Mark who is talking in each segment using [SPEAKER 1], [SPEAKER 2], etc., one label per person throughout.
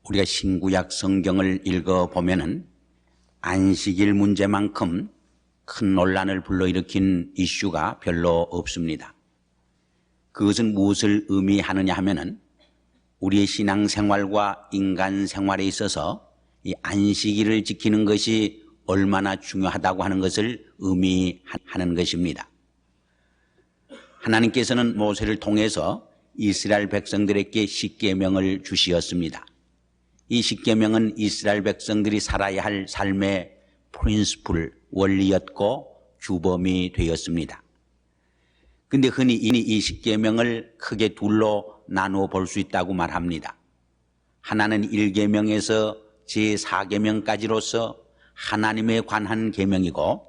[SPEAKER 1] 우리가 신구약 성경을 읽어보면은 안식일 문제만큼 큰 논란을 불러일으킨 이슈가 별로 없습니다. 그것은 무엇을 의미하느냐 하면은 우리의 신앙생활과 인간생활에 있어서 이 안식일을 지키는 것이 얼마나 중요하다고 하는 것을 의미하는 것입니다. 하나님께서는 모세를 통해서 이스라엘 백성들에게 십계명을 주시었습니다. 이 십계명은 이스라엘 백성들이 살아야 할 삶의 프린시플, 원리였고 규범이 되었습니다. 근데 흔히 이 십계명을 크게 둘로 나누어 볼 수 있다고 말합니다. 하나는 1계명에서 제4계명까지로서 하나님에 관한 계명이고,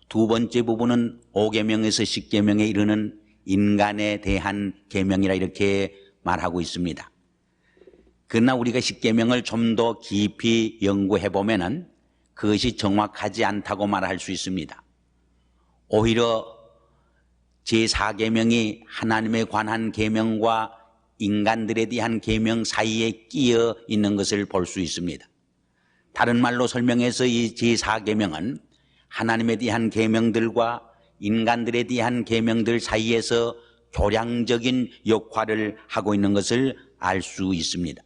[SPEAKER 1] 두 번째 부분은 5계명에서 10계명에 이르는 인간에 대한 계명이라 이렇게 말하고 있습니다. 그러나 우리가 십계명을 좀 더 깊이 연구해 보면은 그것이 정확하지 않다고 말할 수 있습니다. 오히려 제4계명이 하나님에 관한 계명과 인간들에 대한 계명 사이에 끼어 있는 것을 볼 수 있습니다. 다른 말로 설명해서 이 제4계명은 하나님에 대한 계명들과 인간들에 대한 계명들 사이에서 교량적인 역할을 하고 있는 것을 알 수 있습니다.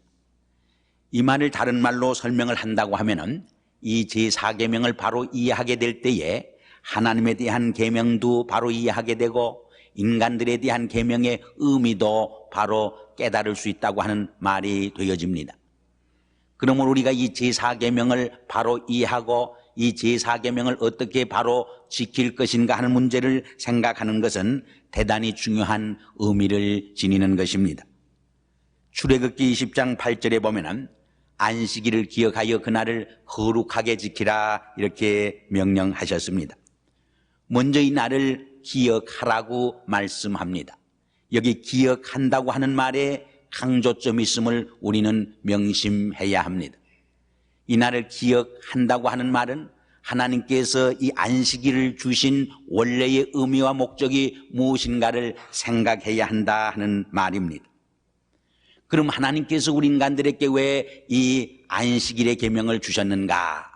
[SPEAKER 1] 이 말을 다른 말로 설명을 한다고 하면은 이 제4계명을 바로 이해하게 될 때에 하나님에 대한 계명도 바로 이해하게 되고 인간들에 대한 계명의 의미도 바로 깨달을 수 있다고 하는 말이 되어집니다. 그러므로 우리가 이 제4계명을 바로 이해하고 이 제4계명을 어떻게 바로 지킬 것인가 하는 문제를 생각하는 것은 대단히 중요한 의미를 지니는 것입니다. 출애굽기 20장 8절에 보면은 안식일을 기억하여 그날을 거룩하게 지키라 이렇게 명령하셨습니다. 먼저 이 날을 기억하라고 말씀합니다. 여기 기억한다고 하는 말에 강조점이 있음을 우리는 명심해야 합니다. 이 날을 기억한다고 하는 말은 하나님께서 이 안식일을 주신 원래의 의미와 목적이 무엇인가를 생각해야 한다 하는 말입니다. 그럼 하나님께서 우리 인간들에게 왜 이 안식일의 계명을 주셨는가?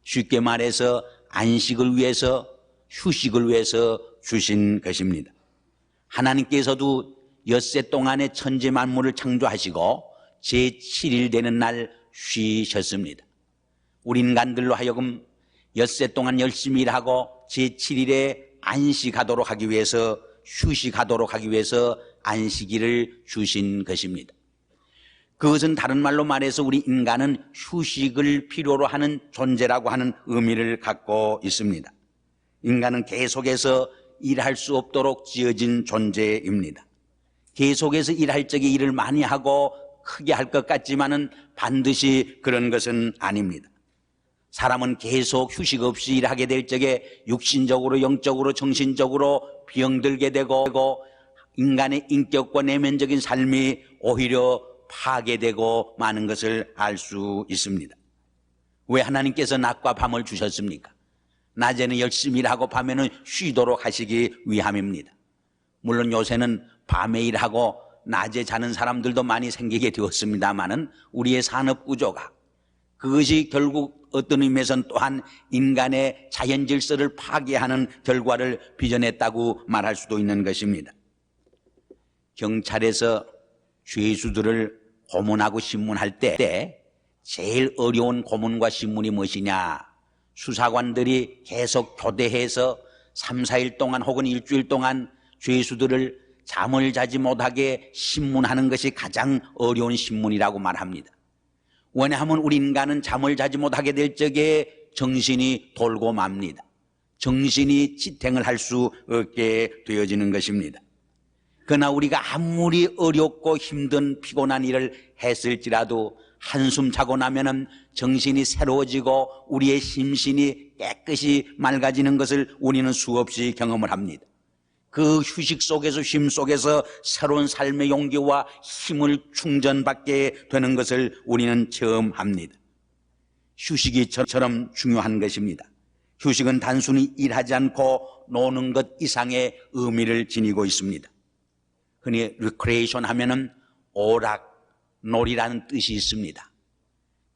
[SPEAKER 1] 쉽게 말해서 안식을 위해서, 휴식을 위해서 주신 것입니다. 하나님께서도 엿새 동안에 천지 만물을 창조하시고 제7일 되는 날 쉬셨습니다. 우리 인간들로 하여금 엿새 동안 열심히 일하고 제7일에 안식하도록 하기 위해서, 휴식하도록 하기 위해서 안식일을 주신 것입니다. 그것은 다른 말로 말해서 우리 인간은 휴식을 필요로 하는 존재라고 하는 의미를 갖고 있습니다. 인간은 계속해서 일할 수 없도록 지어진 존재입니다. 계속해서 일할 적에 일을 많이 하고 크게 할 것 같지만은 반드시 그런 것은 아닙니다. 사람은 계속 휴식 없이 일하게 될 적에 육신적으로, 영적으로, 정신적으로 병들게 되고 인간의 인격과 내면적인 삶이 오히려 파괴되고 마는 것을 알 수 있습니다. 왜 하나님께서 낮과 밤을 주셨습니까? 낮에는 열심히 일하고 밤에는 쉬도록 하시기 위함입니다. 물론 요새는 밤에 일하고 낮에 자는 사람들도 많이 생기게 되었습니다마는 우리의 산업 구조가 그것이 결국 어떤 의미에서는 또한 인간의 자연 질서를 파괴하는 결과를 빚어냈다고 말할 수도 있는 것입니다. 경찰에서 죄수들을 고문하고 신문할 때 제일 어려운 고문과 신문이 무엇이냐? 수사관들이 계속 교대해서 3, 4일 동안 혹은 일주일 동안 죄수들을 잠을 자지 못하게 신문하는 것이 가장 어려운 신문이라고 말합니다. 왜냐하면 우리 인간은 잠을 자지 못하게 될 적에 정신이 돌고 맙니다. 정신이 지탱을 할 수 없게 되어지는 것입니다. 그러나 우리가 아무리 어렵고 힘든 피곤한 일을 했을지라도 한숨 자고 나면은 정신이 새로워지고 우리의 심신이 깨끗이 맑아지는 것을 우리는 수없이 경험을 합니다. 그 휴식 속에서, 쉼 속에서 새로운 삶의 용기와 힘을 충전받게 되는 것을 우리는 체험합니다. 휴식이 저처럼 중요한 것입니다. 휴식은 단순히 일하지 않고 노는 것 이상의 의미를 지니고 있습니다. 흔히 리크레이션 하면은 오락, 놀이라는 뜻이 있습니다.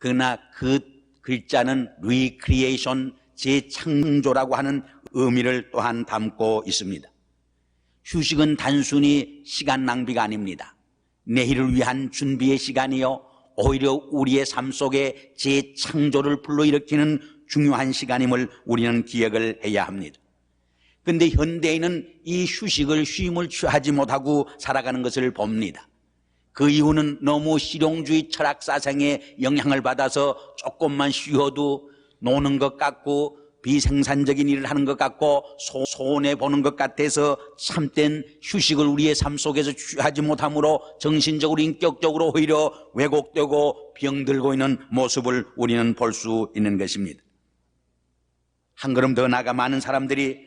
[SPEAKER 1] 그러나 그 글자는 recreation, 재창조라고 하는 의미를 또한 담고 있습니다. 휴식은 단순히 시간 낭비가 아닙니다. 내일을 위한 준비의 시간이요, 오히려 우리의 삶 속에 재창조를 불러일으키는 중요한 시간임을 우리는 기억을 해야 합니다. 그런데 현대인은 이 휴식을 쉼을 취하지 못하고 살아가는 것을 봅니다. 그 이유는 너무 실용주의 철학 사상에 영향을 받아서 조금만 쉬어도 노는 것 같고 비생산적인 일을 하는 것 같고 손해보는 것 같아서 참된 휴식을 우리의 삶 속에서 취하지 못함으로 정신적으로 인격적으로 오히려 왜곡되고 병들고 있는 모습을 우리는 볼 수 있는 것입니다. 한 걸음 더 나아가 많은 사람들이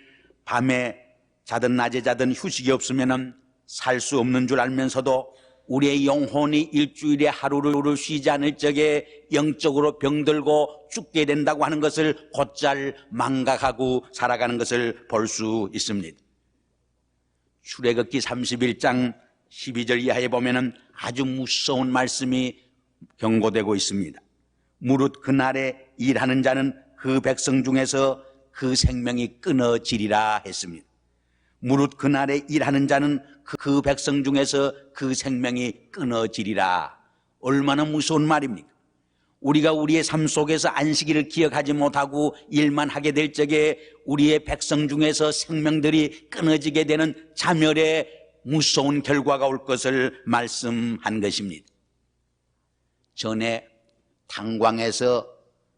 [SPEAKER 1] 밤에 자든 낮에 자든 휴식이 없으면 살 수 없는 줄 알면서도 우리의 영혼이 일주일에 하루를 쉬지 않을 적에 영적으로 병들고 죽게 된다고 하는 것을 곧잘 망각하고 살아가는 것을 볼 수 있습니다. 출애굽기 31장 12절 이하에 보면 아주 무서운 말씀이 경고되고 있습니다. 무릇 그날에 일하는 자는 그 백성 중에서 그 생명이 끊어지리라 했습니다. 무릇 그날에 일하는 자는 그 백성 중에서 그 생명이 끊어지리라. 얼마나 무서운 말입니까? 우리가 우리의 삶 속에서 안식일을 기억하지 못하고 일만 하게 될 적에 우리의 백성 중에서 생명들이 끊어지게 되는 자멸의 무서운 결과가 올 것을 말씀한 것입니다. 전에 탄광에서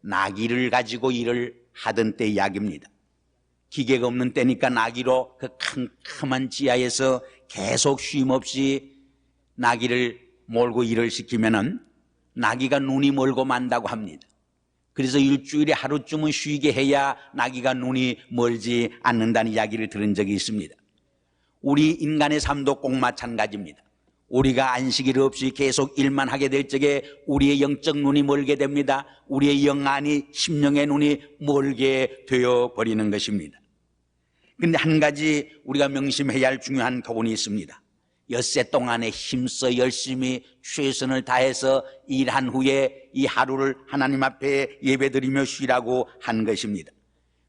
[SPEAKER 1] 나귀를 가지고 일을 하던 때 이야기입니다. 기계가 없는 때니까 나귀로 그 캄캄한 지하에서 계속 쉼없이 나귀를 몰고 일을 시키면은 나귀가 눈이 멀고 만다고 합니다. 그래서 일주일에 하루쯤은 쉬게 해야 나귀가 눈이 멀지 않는다는 이야기를 들은 적이 있습니다. 우리 인간의 삶도 꼭 마찬가지입니다. 우리가 안식일 없이 계속 일만 하게 될 적에 우리의 영적 눈이 멀게 됩니다. 우리의 영안이 심령의 눈이 멀게 되어 버리는 것입니다. 그런데 한 가지 우리가 명심해야 할 중요한 교훈이 있습니다. 엿새 동안에 힘써 열심히 최선을 다해서 일한 후에 이 하루를 하나님 앞에 예배드리며 쉬라고 한 것입니다.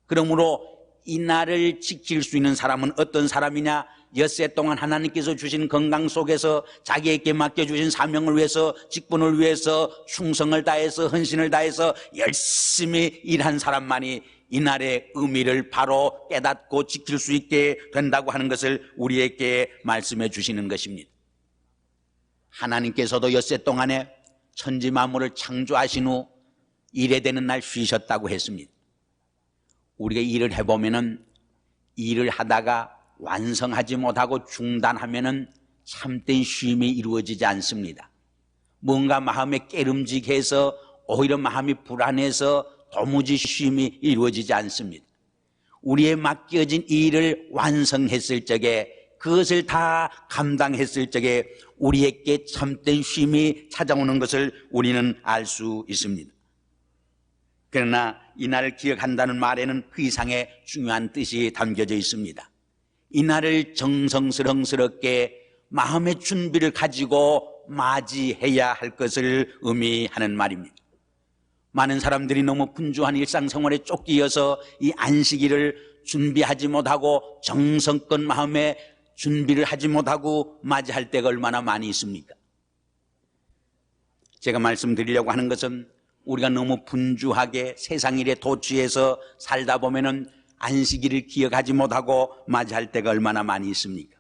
[SPEAKER 1] 그러므로 이 날을 지킬 수 있는 사람은 어떤 사람이냐? 엿새 동안 하나님께서 주신 건강 속에서 자기에게 맡겨주신 사명을 위해서, 직분을 위해서 충성을 다해서, 헌신을 다해서 열심히 일한 사람만이 이날의 의미를 바로 깨닫고 지킬 수 있게 된다고 하는 것을 우리에게 말씀해 주시는 것입니다. 하나님께서도 엿새 동안에 천지 만물을 창조하신 후 일에 되는 날 쉬셨다고 했습니다. 우리가 일을 해보면은 일을 하다가 완성하지 못하고 중단하면은 참된 쉼이 이루어지지 않습니다. 뭔가 마음에 깨름직해서 오히려 마음이 불안해서 도무지 쉼이 이루어지지 않습니다. 우리의 맡겨진 일을 완성했을 적에, 그것을 다 감당했을 적에 우리에게 참된 쉼이 찾아오는 것을 우리는 알 수 있습니다. 그러나 이날을 기억한다는 말에는 그 이상의 중요한 뜻이 담겨져 있습니다. 이날을 정성스럽게 마음의 준비를 가지고 맞이해야 할 것을 의미하는 말입니다. 많은 사람들이 너무 분주한 일상생활에 쫓기어서 이 안식일을 준비하지 못하고 정성껏 마음의 준비를 하지 못하고 맞이할 때가 얼마나 많이 있습니까? 제가 말씀드리려고 하는 것은 우리가 너무 분주하게 세상 일에 도취해서 살다 보면은 안식일을 기억하지 못하고 맞이할 때가 얼마나 많이 있습니까?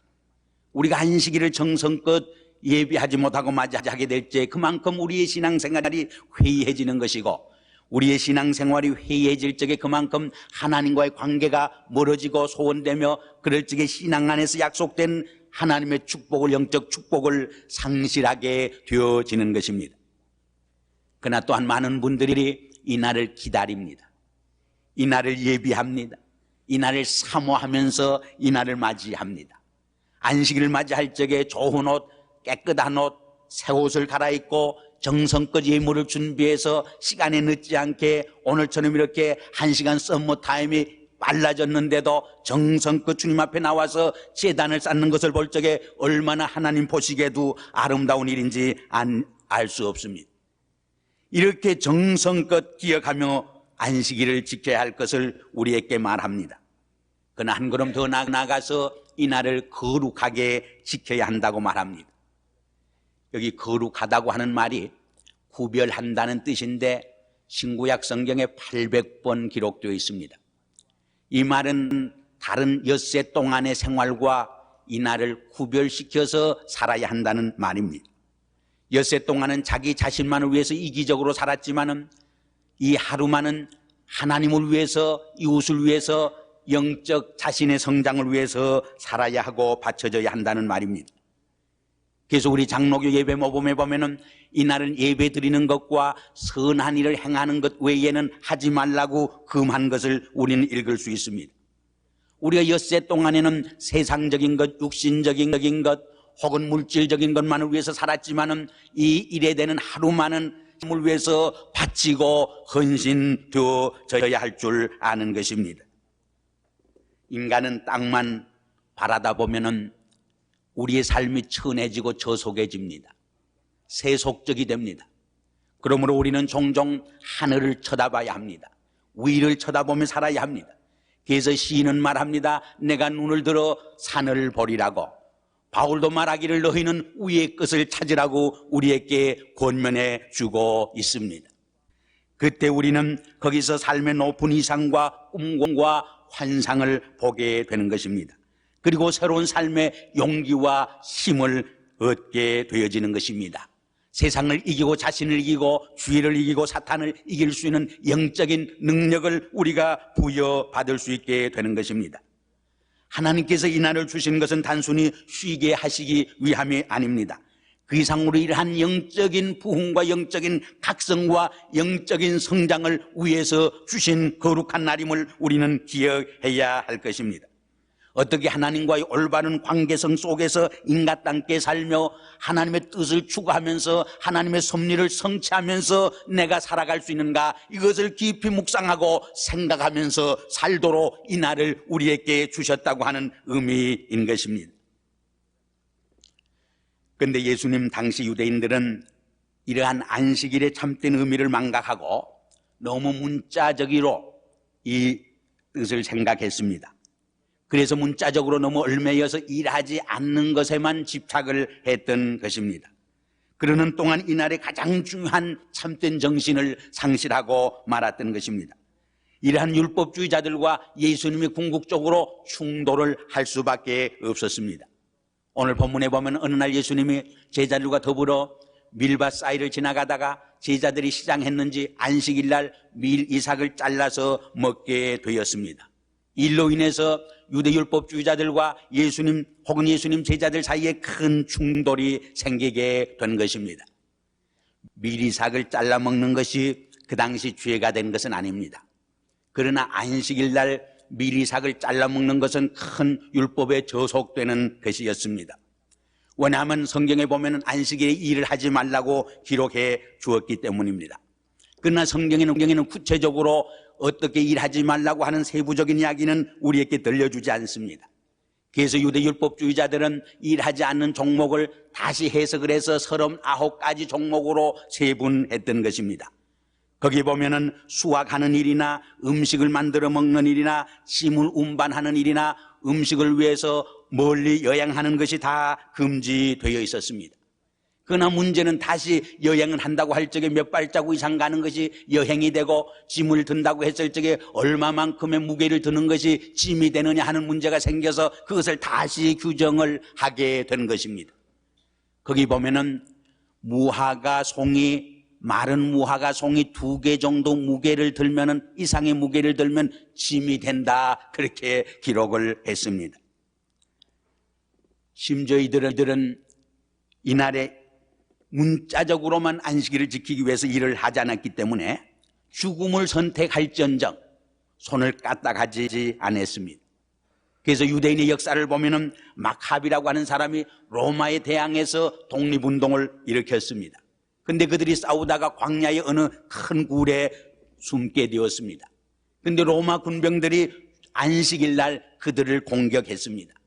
[SPEAKER 1] 우리가 안식일을 정성껏 예비하지 못하고 맞이하게 될 때 그만큼 우리의 신앙생활이 회의해지는 것이고, 우리의 신앙생활이 회의해질 적에 그만큼 하나님과의 관계가 멀어지고 소원되며, 그럴 적에 신앙 안에서 약속된 하나님의 축복을, 영적 축복을 상실하게 되어지는 것입니다. 그러나 또한 많은 분들이 이 날을 기다립니다. 이 날을 예비합니다. 이 날을 사모하면서 이 날을 맞이합니다. 안식일을 맞이할 적에 좋은 옷, 깨끗한 옷, 새 옷을 갈아입고 정성껏 예물을 준비해서 시간에 늦지 않게, 오늘처럼 이렇게 1시간 썸머 타임이 빨라졌는데도 정성껏 주님 앞에 나와서 제단을 쌓는 것을 볼 적에 얼마나 하나님 보시기에도 아름다운 일인지 알 수 없습니다. 이렇게 정성껏 기억하며 안식일을 지켜야 할 것을 우리에게 말합니다. 그러나 한 걸음 더 나아가서 이날을 거룩하게 지켜야 한다고 말합니다. 여기 거룩하다고 하는 말이 구별한다는 뜻인데 신구약 성경에 800번 기록되어 있습니다. 이 말은 다른 엿새 동안의 생활과 이날을 구별시켜서 살아야 한다는 말입니다. 엿새 동안은 자기 자신만을 위해서 이기적으로 살았지만은 이 하루만은 하나님을 위해서, 이웃을 위해서, 영적 자신의 성장을 위해서 살아야 하고 바쳐져야 한다는 말입니다. 그래서 우리 장로교 예배 모범에 보면은 이날은 예배 드리는 것과 선한 일을 행하는 것 외에는 하지 말라고 금한 것을 우리는 읽을 수 있습니다. 우리가 엿새 동안에는 세상적인 것, 육신적인 것 혹은 물질적인 것만을 위해서 살았지만은 이 일에 되는 하루만은 하나님을 위해서 바치고 헌신되어져야 할 줄 아는 것입니다. 인간은 땅만 바라다 보면은 우리의 삶이 천해지고 저속해집니다. 세속적이 됩니다. 그러므로 우리는 종종 하늘을 쳐다봐야 합니다. 위를 쳐다보며 살아야 합니다. 그래서 시인은 말합니다. 내가 눈을 들어 산을 보리라고. 바울도 말하기를 너희는 위의 것을 찾으라고 우리에게 권면해 주고 있습니다. 그때 우리는 거기서 삶의 높은 이상과 꿈과 환상을 보게 되는 것입니다. 그리고 새로운 삶의 용기와 힘을 얻게 되어지는 것입니다. 세상을 이기고 자신을 이기고 주의를 이기고 사탄을 이길 수 있는 영적인 능력을 우리가 부여받을 수 있게 되는 것입니다. 하나님께서 이 날을 주신 것은 단순히 쉬게 하시기 위함이 아닙니다. 그 이상으로 이러한 영적인 부흥과 영적인 각성과 영적인 성장을 위해서 주신 거룩한 날임을 우리는 기억해야 할 것입니다. 어떻게 하나님과의 올바른 관계성 속에서 인간답게 살며 하나님의 뜻을 추구하면서 하나님의 섭리를 성취하면서 내가 살아갈 수 있는가, 이것을 깊이 묵상하고 생각하면서 살도록 이 날을 우리에게 주셨다고 하는 의미인 것입니다. 그런데 예수님 당시 유대인들은 이러한 안식일의 참된 의미를 망각하고 너무 문자적으로 이 뜻을 생각했습니다. 그래서 문자적으로 너무 얽매여서 일하지 않는 것에만 집착을 했던 것입니다. 그러는 동안 이날의 가장 중요한 참된 정신을 상실하고 말았던 것입니다. 이러한 율법주의자들과 예수님이 궁극적으로 충돌을 할 수밖에 없었습니다. 오늘 본문에 보면 어느 날 예수님이 제자들과 더불어 밀밭 사이를 지나가다가 제자들이 시장했는지 안식일날 밀 이삭을 잘라서 먹게 되었습니다. 일로 인해서 유대율법주의자들과 예수님 혹은 예수님 제자들 사이에 큰 충돌이 생기게 된 것입니다. 밀이삭을 잘라 먹는 것이 그 당시 죄가 된 것은 아닙니다. 그러나 안식일날 밀이삭을 잘라 먹는 것은 큰 율법에 저속되는 것이었습니다. 왜냐하면 성경에 보면 안식일에 일을 하지 말라고 기록해 주었기 때문입니다. 그러나 성경에는 구체적으로 어떻게 일하지 말라고 하는 세부적인 이야기는 우리에게 들려주지 않습니다. 그래서 유대율법주의자들은 일하지 않는 종목을 다시 해석을 해서 39가지 종목으로 세분했던 것입니다. 거기 보면은 수확하는 일이나 음식을 만들어 먹는 일이나 짐을 운반하는 일이나 음식을 위해서 멀리 여행하는 것이 다 금지되어 있었습니다. 그러나 문제는 다시 여행을 한다고 할 적에 몇 발자국 이상 가는 것이 여행이 되고 짐을 든다고 했을 적에 얼마만큼의 무게를 드는 것이 짐이 되느냐 하는 문제가 생겨서 그것을 다시 규정을 하게 된 것입니다. 거기 보면은 무화과 송이, 마른 무화과 송이 2개 정도 무게를 들면은 이상의 무게를 들면 짐이 된다, 그렇게 기록을 했습니다. 심지어 이들은 이날에 문자적으로만 안식일을 지키기 위해서 일을 하지 않았기 때문에 죽음을 선택할지언정 손을 까딱하지 않았습니다. 그래서 유대인의 역사를 보면은 마카비라고 하는 사람이 로마에 대항해서 독립운동을 일으켰습니다. 근데 그들이 싸우다가 광야의 어느 큰 굴에 숨게 되었습니다. 근데 로마 군병들이 안식일 날 그들을 공격했습니다.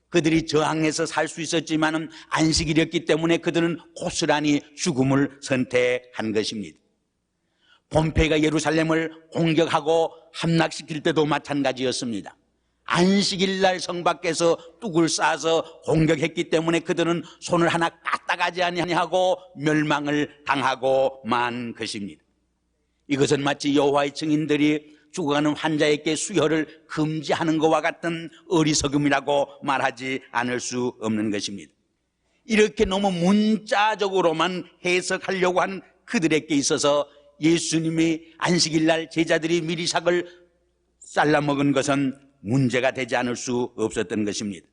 [SPEAKER 1] 그들이 저항해서 살 수 있었지만은 안식일이었기 때문에 그들은 고스란히 죽음을 선택한 것입니다. 본페가 예루살렘을 공격하고 함락시킬 때도 마찬가지였습니다. 안식일 날 성 밖에서 뚝을 쌓아서 공격했기 때문에 그들은 손을 하나 까딱하지 아니하고 멸망을 당하고 만 것입니다. 이것은 마치 여호와의 증인들이 죽어가는 환자에게 수혈을 금지하는 것과 같은 어리석음이라고 말하지 않을 수 없는 것입니다. 이렇게 너무 문자적으로만 해석하려고 한 그들에게 있어서 예수님이 안식일 날 제자들이 미리 삭을 잘라먹은 것은 문제가 되지 않을 수 없었던 것입니다.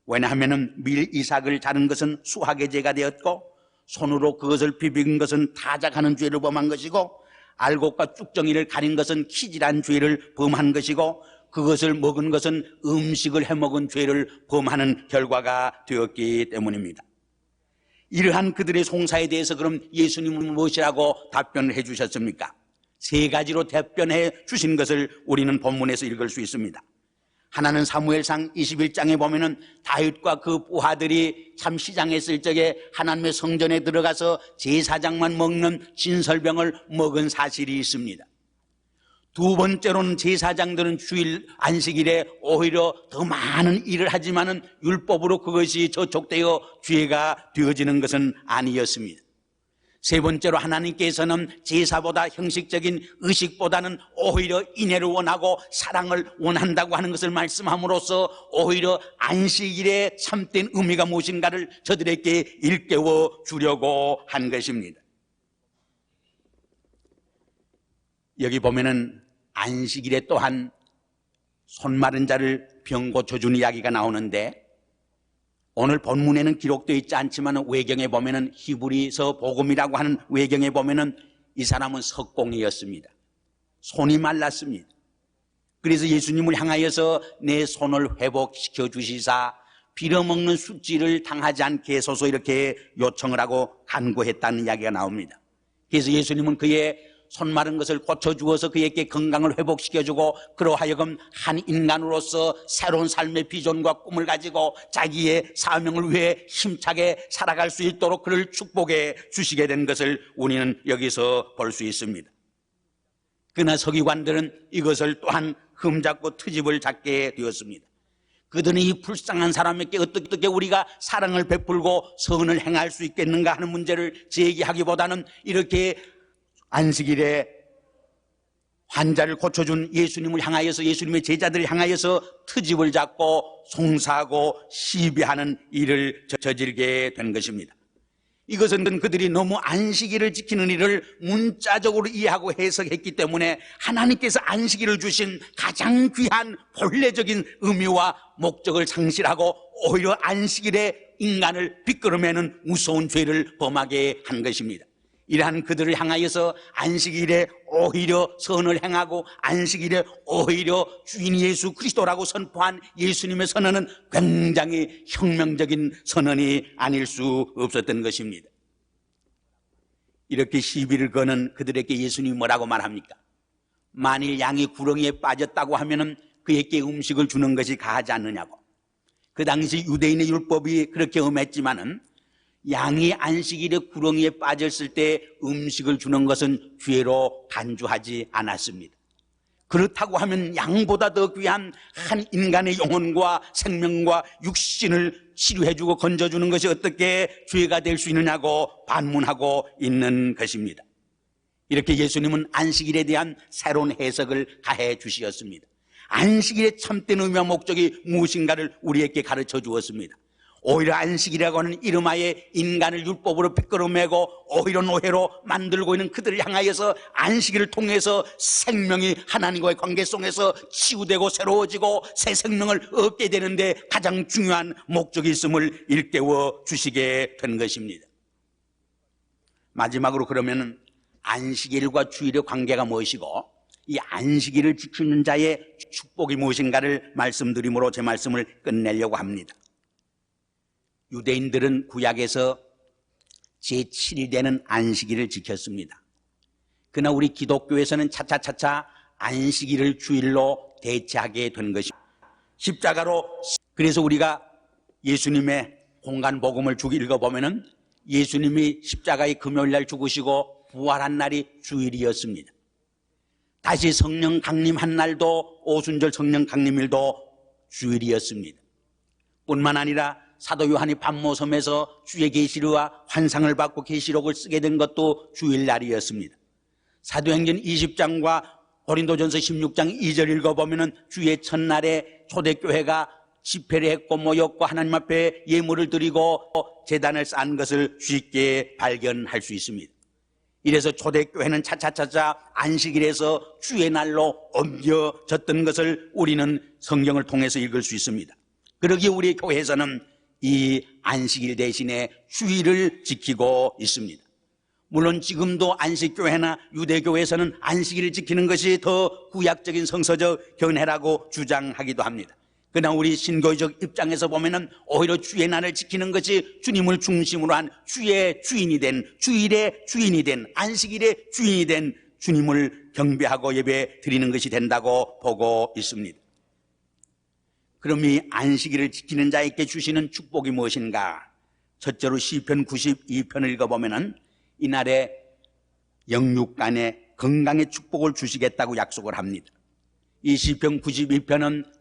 [SPEAKER 1] 왜냐하면 밀 이삭을 자른 것은 수학의 죄가 되었고, 손으로 그것을 비빈 것은 타작하는 죄를 범한 것이고, 알곡과 쭉정이를 가린 것은 키질한 죄를 범한 것이고, 그것을 먹은 것은 음식을 해먹은 죄를 범하는 결과가 되었기 때문입니다. 이러한 그들의 송사에 대해서 그럼 예수님은 무엇이라고 답변을 해 주셨습니까? 세 가지로 답변해 주신 것을 우리는 본문에서 읽을 수 있습니다. 하나는 사무엘상 21장에 보면은 다윗과 그 부하들이 참 시장에 있을 적에 하나님의 성전에 들어가서 제사장만 먹는 진설병을 먹은 사실이 있습니다. 두 번째로는 제사장들은 주일 안식일에 오히려 더 많은 일을 하지만은 율법으로 그것이 저촉되어 죄가 되어지는 것은 아니었습니다. 세 번째로 하나님께서는 제사보다 형식적인 의식보다는 오히려 인애를 원하고 사랑을 원한다고 하는 것을 말씀함으로써 오히려 안식일의 참된 의미가 무엇인가를 저들에게 일깨워 주려고 한 것입니다. 여기 보면은 안식일에 또한 손 마른 자를 병 고쳐준 이야기가 나오는데, 오늘 본문에는 기록되어 있지 않지만 외경에 보면은 히브리서 복음이라고 하는 외경에 보면은 이 사람은 석공이었습니다. 손이 말랐습니다. 그래서 예수님을 향하여서 내 손을 회복시켜 주시사 빌어먹는 수치를 당하지 않게 해소서 이렇게 요청을 하고 간구했다는 이야기가 나옵니다. 그래서 예수님은 그의 손 마른 것을 고쳐주어서 그에게 건강을 회복시켜주고 그러하여금 한 인간으로서 새로운 삶의 비전과 꿈을 가지고 자기의 사명을 위해 힘차게 살아갈 수 있도록 그를 축복해 주시게 된 것을 우리는 여기서 볼 수 있습니다. 그러나 서기관들은 이것을 또한 흠잡고 트집을 잡게 되었습니다. 그들은 이 불쌍한 사람에게 어떻게 우리가 사랑을 베풀고 선을 행할 수 있겠는가 하는 문제를 제기하기보다는 이렇게 안식일에 환자를 고쳐준 예수님을 향하여서, 예수님의 제자들을 향하여서 트집을 잡고 송사하고 시비하는 일을 저지르게 된 것입니다. 이것은 그들이 너무 안식일을 지키는 일을 문자적으로 이해하고 해석했기 때문에 하나님께서 안식일을 주신 가장 귀한 본래적인 의미와 목적을 상실하고 오히려 안식일에 인간을 비끄러매는 무서운 죄를 범하게 한 것입니다. 이러한 그들을 향하여서 안식일에 오히려 선을 행하고 안식일에 오히려 주인 예수 그리스도라고 선포한 예수님의 선언은 굉장히 혁명적인 선언이 아닐 수 없었던 것입니다. 이렇게 시비를 거는 그들에게 예수님이 뭐라고 말합니까? 만일 양이 구렁이에 빠졌다고 하면은 그에게 음식을 주는 것이 가하지 않느냐고. 그 당시 유대인의 율법이 그렇게 엄했지만은 양이 안식일에 구렁이에 빠졌을 때 음식을 주는 것은 죄로 간주하지 않았습니다. 그렇다고 하면 양보다 더 귀한 한 인간의 영혼과 생명과 육신을 치료해주고 건져주는 것이 어떻게 죄가 될 수 있느냐고 반문하고 있는 것입니다. 이렇게 예수님은 안식일에 대한 새로운 해석을 가해 주시었습니다. 안식일의 참된 의미와 목적이 무엇인가를 우리에게 가르쳐 주었습니다. 오히려 안식이라고 하는 이름하에 인간을 율법으로 비끄러매고 오히려 노예로 만들고 있는 그들을 향하여서 안식일을 통해서 생명이 하나님과의 관계 속에서 치유되고 새로워지고 새 생명을 얻게 되는데 가장 중요한 목적이 있음을 일깨워 주시게 된 것입니다. 마지막으로 그러면 안식일과 주일의 관계가 무엇이고 이 안식일을 지키는 자의 축복이 무엇인가를 말씀드림으로 제 말씀을 끝내려고 합니다. 유대인들은 구약에서 제7일 되는 안식일을 지켰습니다. 그러나 우리 기독교에서는 차차차차 안식일을 주일로 대체하게 된 것입니다. 십자가로. 그래서 우리가 예수님의 공간 복음을 읽어보면은 예수님이 십자가의 금요일 날 죽으시고 부활한 날이 주일이었습니다. 다시 성령 강림한 날도 오순절 성령 강림일도 주일이었습니다. 뿐만 아니라 사도 요한이 pat모섬에서 주의 계시와 환상을 받고 계시록을 쓰게 된 것도 주일날이었습니다. 사도행전 20장과 고린도전서 16장 2절 읽어보면 주의 첫날에 초대교회가 집회를 했고 모였고 하나님 앞에 예물을 드리고 제단을 쌓은 것을 쉽게 발견할 수 있습니다. 이래서 초대교회는 차차차차 안식일에서 주의 날로 옮겨졌던 것을 우리는 성경을 통해서 읽을 수 있습니다. 그러기에 우리 교회에서는 이 안식일 대신에 주일을 지키고 있습니다. 물론 지금도 안식교회나 유대교회에서는 안식일을 지키는 것이 더 구약적인 성서적 견해라고 주장하기도 합니다. 그러나 우리 신교적 입장에서 보면은 오히려 주의 날을 지키는 것이 주님을 중심으로 한 주의 주인이 된, 주일의 주인이 된, 안식일의 주인이 된 주님을 경배하고 예배 드리는 것이 된다고 보고 있습니다. 그럼 이 안식일을 지키는 자에게 주시는 축복이 무엇인가? 첫째로 시편 92편을 읽어보면은 이날에 영육간에 건강의 축복을 주시겠다고 약속을 합니다. 이 시편 92편은